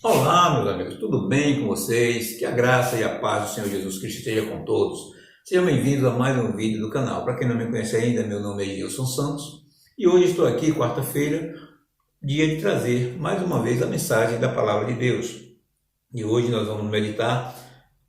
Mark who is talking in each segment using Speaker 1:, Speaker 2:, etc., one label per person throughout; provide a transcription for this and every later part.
Speaker 1: Olá, meus amigos, tudo bem com vocês? Que a graça e a paz do Senhor Jesus Cristo esteja com todos. Sejam bem-vindos a mais um vídeo do canal. Para quem não me conhece ainda, meu nome é Gilson Santos e hoje estou aqui, quarta-feira, dia de trazer mais uma vez a mensagem da Palavra de Deus. E hoje nós vamos meditar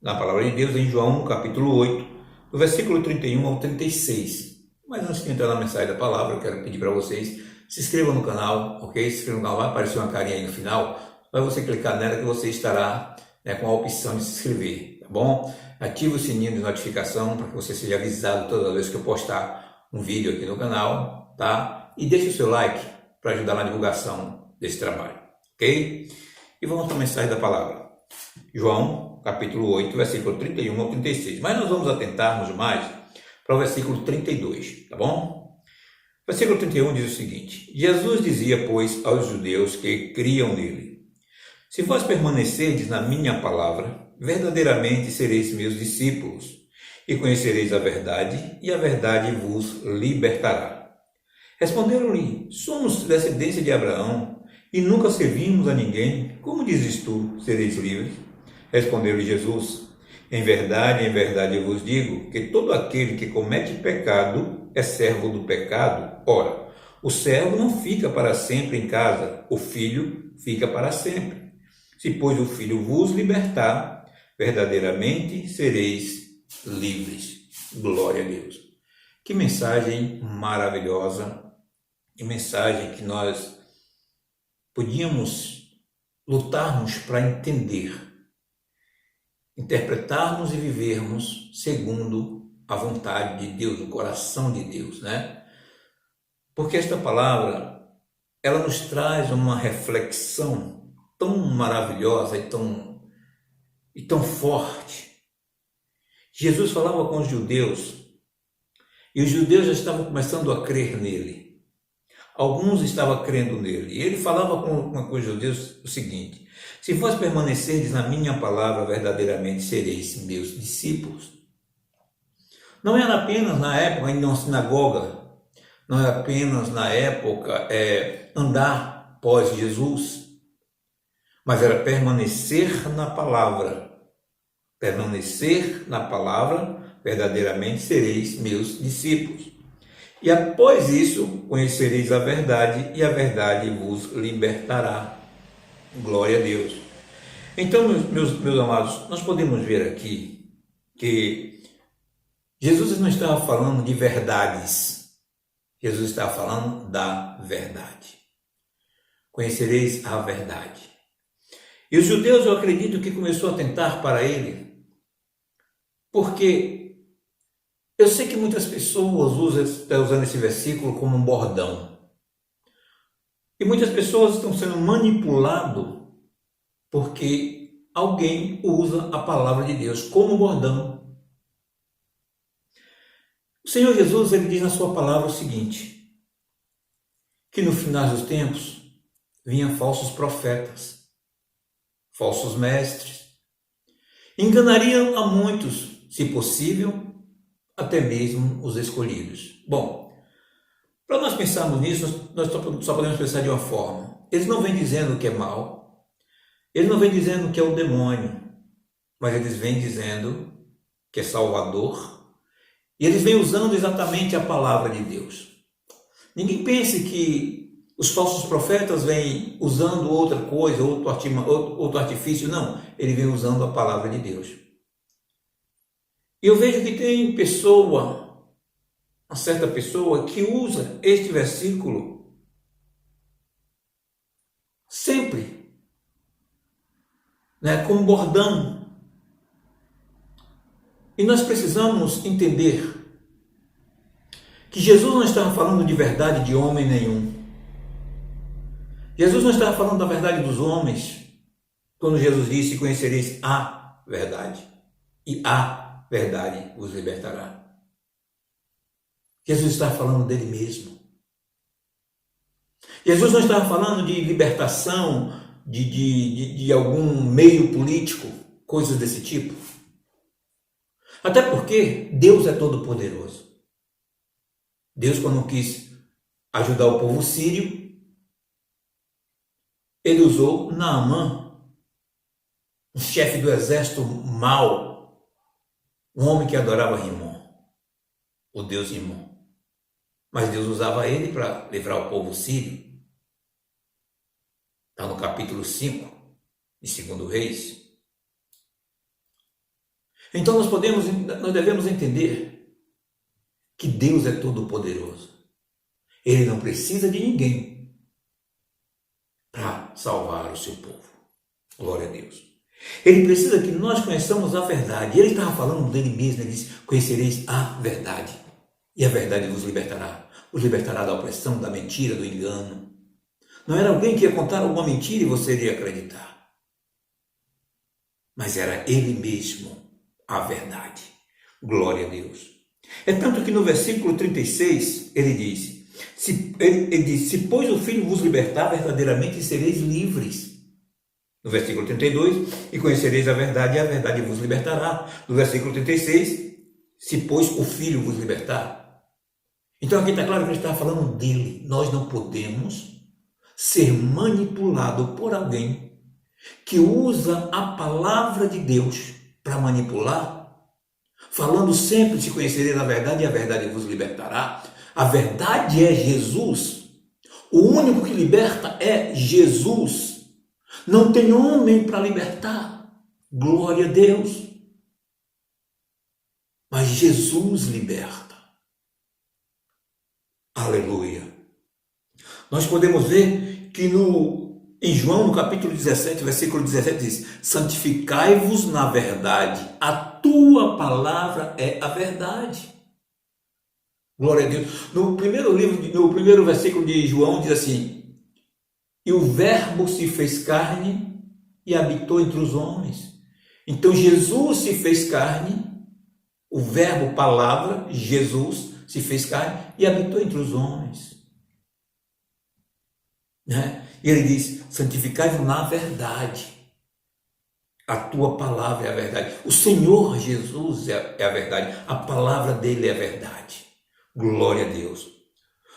Speaker 1: na Palavra de Deus em João, capítulo 8, do versículo 31 ao 36. Mas antes de entrar na mensagem da Palavra, eu quero pedir para vocês se inscrevam no canal, ok? Se inscrevam no canal, vai aparecer uma carinha aí no final. Vai você clicar nela que você estará com a opção de se inscrever, tá bom? Ative o sininho de notificação para que você seja avisado toda vez que eu postar um vídeo aqui no canal, tá? E deixe o seu like para ajudar na divulgação desse trabalho, ok? E vamos para a mensagem da palavra. João, capítulo 8, versículo 31 ao 36. Mas nós vamos atentarmos mais para o versículo 32, tá bom? Versículo 31 diz o seguinte: Jesus dizia, pois, aos judeus que criam nele: se vós permanecerdes na minha palavra, verdadeiramente sereis meus discípulos, e conhecereis a verdade, e a verdade vos libertará. Responderam-lhe: somos descendência de Abraão, e nunca servimos a ninguém. Como dizes tu, sereis livres? Respondeu-lhe Jesus: em verdade eu vos digo, que todo aquele que comete pecado é servo do pecado. Ora, o servo não fica para sempre em casa, o filho fica para sempre. Se, pois, o Filho vos libertar, verdadeiramente sereis livres. Glória a Deus. Que mensagem maravilhosa, que mensagem que nós podíamos lutarmos para entender, interpretarmos e vivermos segundo a vontade de Deus, o coração de Deus, né? Porque esta palavra, ela nos traz uma reflexão tão maravilhosa e tão forte. Jesus falava com os judeus e os judeus já estavam começando a crer nele. Alguns estavam crendo nele. E ele falava com os judeus o seguinte: se vós permanecerdes na minha palavra, verdadeiramente sereis meus discípulos. Não era apenas na época em uma sinagoga, não era apenas na época andar após Jesus, mas era permanecer na palavra. Permanecer na palavra, verdadeiramente sereis meus discípulos. E após isso, conhecereis a verdade, e a verdade vos libertará. Glória a Deus. Então, meus amados, nós podemos ver aqui que Jesus não estava falando de verdades. Jesus estava falando da verdade. Conhecereis a verdade. E os judeus, eu acredito que começou a tentar para ele, porque eu sei que muitas pessoas estão usando esse versículo como um bordão. E muitas pessoas estão sendo manipuladas porque alguém usa a palavra de Deus como bordão. O Senhor Jesus, ele diz na sua palavra o seguinte: que no final dos tempos vinham falsos profetas, falsos mestres, enganariam a muitos, se possível, até mesmo os escolhidos. Bom, para nós pensarmos nisso, nós só podemos pensar de uma forma. Eles não vêm dizendo que é mal, eles não vêm dizendo que é o demônio, mas eles vêm dizendo que é Salvador, e eles vêm usando exatamente a palavra de Deus. Ninguém pense que os falsos profetas vêm usando outra coisa, outro artifício. Não, ele vem usando a palavra de Deus. E eu vejo que tem uma certa pessoa que usa este versículo sempre, né, como bordão. E nós precisamos entender que Jesus não estava falando de verdade de homem nenhum. Jesus não estava falando da verdade dos homens, quando Jesus disse: conhecereis a verdade, e a verdade vos libertará. Jesus estava falando dele mesmo. Jesus não estava falando de libertação de algum meio político, coisas desse tipo. Até porque Deus é todo poderoso. Deus, quando quis ajudar o povo sírio, ele usou Naamã um chefe do exército mau, um homem que adorava Rimon, o deus Rimon. Mas Deus usava ele para livrar o povo sírio. Está no capítulo 5 de 2 Reis. Então nós devemos entender que Deus é todo-poderoso. Ele não precisa de ninguém para salvar o seu povo. Glória a Deus. Ele precisa que nós conheçamos a verdade. Ele estava falando dele mesmo, ele disse: conhecereis a verdade, e a verdade vos libertará da opressão, da mentira, do engano. Não era alguém que ia contar alguma mentira e você iria acreditar, mas era ele mesmo, a verdade. Glória a Deus. É tanto que no versículo 36 ele diz: se pois o Filho vos libertar, verdadeiramente sereis livres. No versículo 32, e conhecereis a verdade, e a verdade vos libertará. No versículo 36, se pois o Filho vos libertar. Então aqui está claro que ele está falando dele. Nós não podemos ser manipulado por alguém que usa a palavra de Deus para manipular, falando sempre: se conhecereis a verdade, e a verdade vos libertará. A verdade é Jesus. O único que liberta é Jesus. Não tem homem para libertar. Glória a Deus. Mas Jesus liberta. Aleluia. Nós podemos ver que em João, no capítulo 17, versículo 17, diz: santificai-vos na verdade, a tua palavra é a verdade. Glória a Deus. No primeiro versículo de João diz assim: e o verbo se fez carne e habitou entre os homens. Então Jesus se fez carne, o verbo palavra, Jesus, se fez carne e habitou entre os homens. E ele diz: santificai-vos na verdade, a tua palavra é a verdade. O Senhor Jesus é a verdade, a palavra dele é a verdade. Glória a Deus.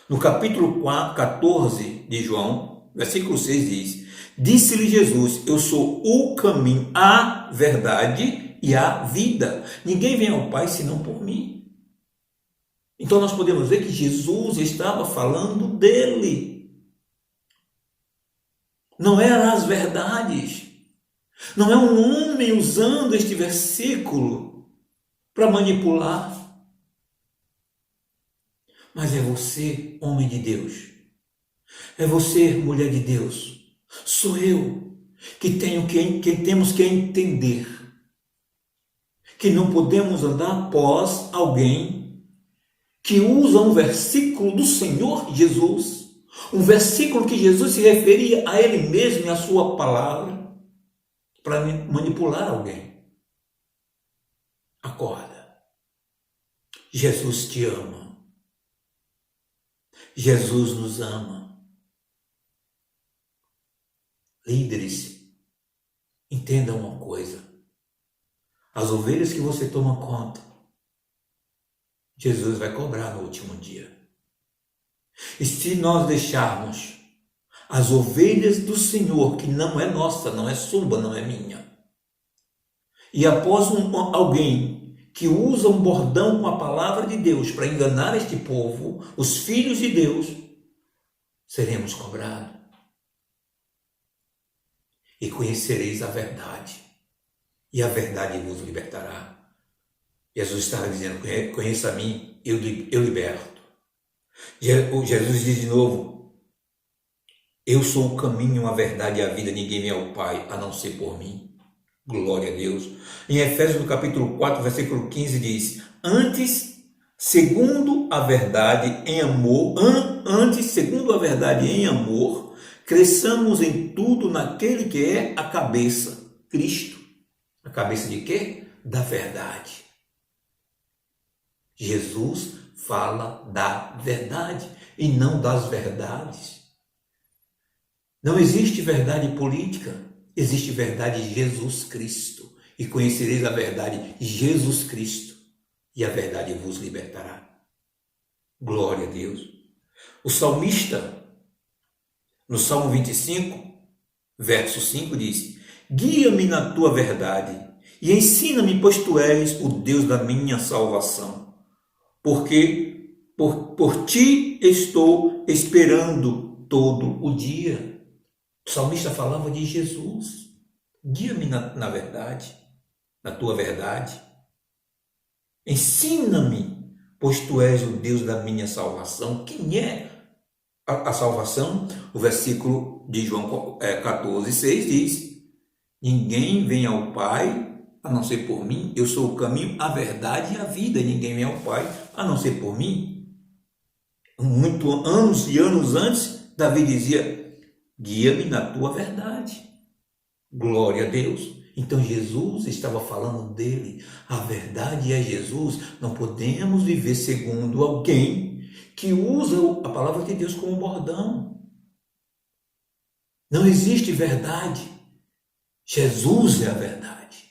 Speaker 1: No capítulo 14 de João, versículo 6 diz: disse-lhe Jesus: eu sou o caminho, a verdade e a vida. Ninguém vem ao Pai senão por mim. Então nós podemos ver que Jesus estava falando dele. Não eram as verdades. Não é um homem usando este versículo para manipular. Mas é você, homem de Deus. É você, mulher de Deus. Sou eu que temos que entender que não podemos andar após alguém que usa um versículo do Senhor Jesus, um versículo que Jesus se referia a ele mesmo e a sua palavra, para manipular alguém. Acorda. Jesus te ama. Jesus nos ama. Líderes, entendam uma coisa: as ovelhas que você toma conta, Jesus vai cobrar no último dia. E se nós deixarmos as ovelhas do Senhor, que não é nossa, não é sua, não é minha, e após alguém que usa um bordão com a palavra de Deus para enganar este povo, os filhos de Deus, seremos cobrados. E conhecereis a verdade, e a verdade vos libertará. Jesus estava dizendo: conheça a mim, eu liberto. Jesus diz de novo: eu sou o caminho, a verdade e a vida, ninguém vem ao Pai a não ser por mim. Glória a Deus. Em Efésios, no capítulo 4, versículo 15, diz: antes, segundo a verdade em amor, cresçamos em tudo naquele que é a cabeça, Cristo. A cabeça de quê? Da verdade. Jesus fala da verdade e não das verdades. Não existe verdade política, existe verdade de Jesus Cristo. E conhecereis a verdade de Jesus Cristo, e a verdade vos libertará. Glória a Deus. O salmista, no Salmo 25, verso 5, diz: Guia-me na tua verdade e ensina-me, pois tu és o Deus da minha salvação. Porque por ti estou esperando todo o dia. O salmista falava de Jesus. Guia-me na verdade, na tua verdade. Ensina-me, pois tu és o Deus da minha salvação. Quem é a salvação? O versículo de João 14,6 diz: ninguém vem ao Pai a não ser por mim. Eu sou o caminho, a verdade e a vida. Ninguém vem ao Pai a não ser por mim. Anos e anos antes, Davi dizia: guia-me na tua verdade. Glória a Deus. Então Jesus estava falando dele. A verdade é Jesus. Não podemos viver segundo alguém que usa a palavra de Deus como bordão. Não existe verdade. Jesus é a verdade.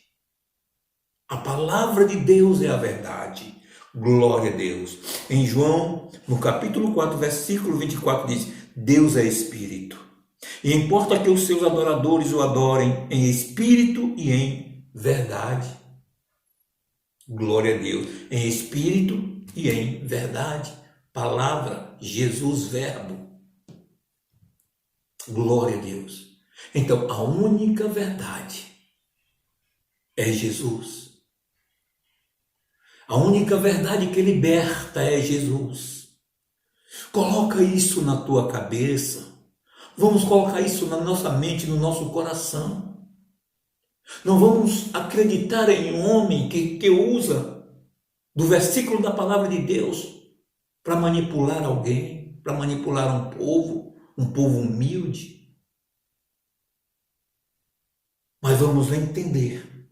Speaker 1: A palavra de Deus é a verdade. Glória a Deus. Em João, no capítulo 4, versículo 24, diz: Deus é Espírito. E importa que os seus adoradores o adorem em espírito e em verdade. Glória a Deus. Em espírito e em verdade. Palavra, Jesus, verbo. Glória a Deus. Então, a única verdade é Jesus. A única verdade que liberta é Jesus. Coloca isso na tua cabeça. Vamos colocar isso na nossa mente, no nosso coração. Não vamos acreditar em um homem que usa do versículo da palavra de Deus para manipular alguém, para manipular um povo humilde. Mas vamos entender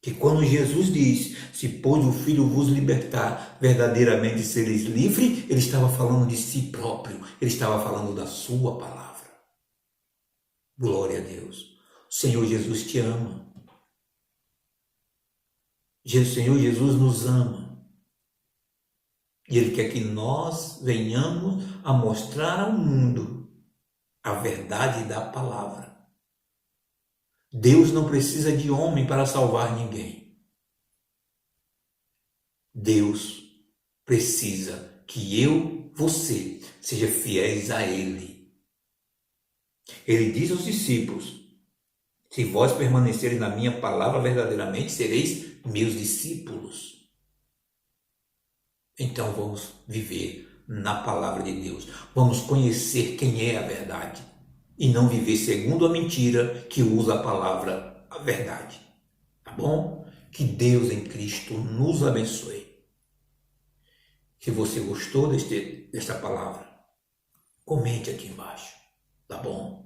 Speaker 1: que quando Jesus diz: se pois o Filho vos libertar, verdadeiramente sereis livres, ele estava falando de si próprio, ele estava falando da sua palavra. Glória a Deus. O Senhor Jesus te ama. O Senhor Jesus nos ama. E Ele quer que nós venhamos a mostrar ao mundo a verdade da palavra. Deus não precisa de homem para salvar ninguém. Deus precisa que eu, você, seja fiéis a Ele. Ele diz aos discípulos: se vós permanecerem na minha palavra, verdadeiramente sereis meus discípulos. Então vamos viver na palavra de Deus. Vamos conhecer quem é a verdade e não viver segundo a mentira que usa a palavra a verdade. Tá bom? Que Deus em Cristo nos abençoe. Se você gostou desta palavra, comente aqui embaixo. Tá bom?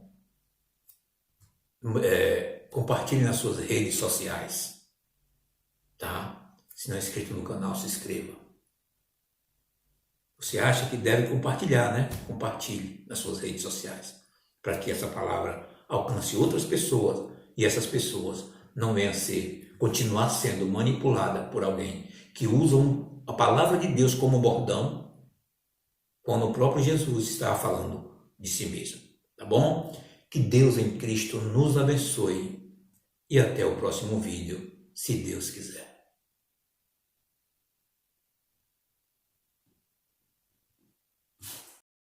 Speaker 1: Compartilhe nas suas redes sociais. Tá? Se não é inscrito no canal, se inscreva. Você acha que deve compartilhar, né? Compartilhe nas suas redes sociais, para que essa palavra alcance outras pessoas e essas pessoas não venham continuar sendo manipulada por alguém que usa a palavra de Deus como bordão, quando o próprio Jesus estava falando de si mesmo. Tá bom? Que Deus em Cristo nos abençoe e até o próximo vídeo, se Deus quiser.